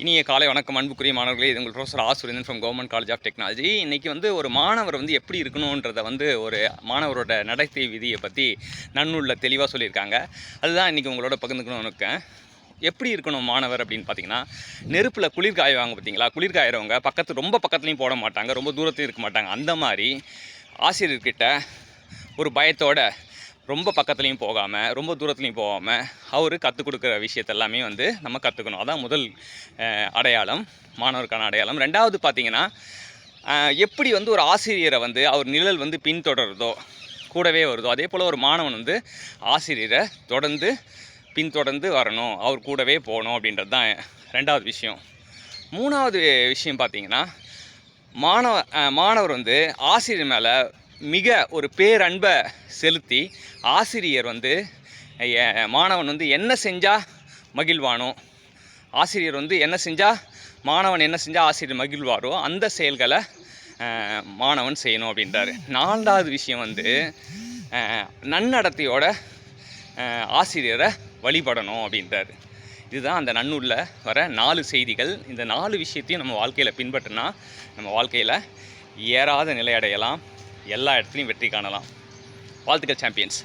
இனிய காலை வணக்கம் அன்புக்குரிய மாணவர்களே. இது உங்கள் ப்ரொஃபஸர் ஆசுரேந்தன் from government college of technology. இன்றைக்கி ஒரு மாணவர் எப்படி இருக்கணுன்றதை ஒரு மாணவரோட நடத்தை விதியை பற்றி நன்னூலில் தெளிவாக சொல்லியிருக்காங்க. அதுதான் இன்றைக்கி உங்களோட பகிர்ந்துக்கணும்னு இருக்கேன். எப்படி இருக்கணும் மாணவர் அப்படின்னு பார்த்தீங்கன்னா, நெருப்பில் குளிர் காய்வாங்க பார்த்தீங்களா? குளிர் காயறவங்க ரொம்ப பக்கத்துலையும் போட மாட்டாங்க, ரொம்ப தூரத்துலையும் இருக்க மாட்டாங்க. அந்த மாதிரி ஆசிரியர்கிட்ட ஒரு பயத்தோட ரொம்ப பக்கத்துலேயும் போகாமல் ரொம்ப தூரத்துலையும் போகாமல் அவர் கற்றுக் கொடுக்குற விஷயத்தெல்லாமே நம்ம கற்றுக்கணும். அதான் முதல் அடையாளம், மாணவருக்கான அடையாளம். ரெண்டாவது பார்த்திங்கன்னா, எப்படி ஒரு ஆசிரியரை அவர் நிழல் பின்தொடருதோ, கூடவே வருதோ, அதே போல் ஒரு மாணவன் ஆசிரியரை பின்தொடர்ந்து வரணும், அவர் கூடவே போகணும் அப்படின்றது தான் ரெண்டாவது விஷயம். மூணாவது விஷயம் பார்த்திங்கன்னா, மாணவர் ஆசிரியர் மேலே மிக ஒரு பேரன்பை செலுத்தி ஆசிரியர் மாணவன் என்ன செஞ்சால் மகிழ்வானோ, ஆசிரியர் என்ன செஞ்சால் மாணவன் என்ன செஞ்சால் ஆசிரியர் மகிழ்வாரோ அந்த செயல்களை மாணவன் செய்யணும் அப்படின்றாரு. நான்காவது விஷயம் நன்னடத்தையோட ஆசிரியரை வழிபடணும் அப்படின்றாரு. இதுதான் அந்த நன்னூலில் வர 4 செய்திகள். இந்த 4 விஷயத்தையும் நம்ம வாழ்க்கையில் பின்பற்றினா நம்ம வாழ்க்கையில் ஏறாத நிலை அடையலாம், எல்லா இடத்துலையும் வெற்றி காணலாம். வாழ்த்துக்கள் சாம்பியன்ஸ்.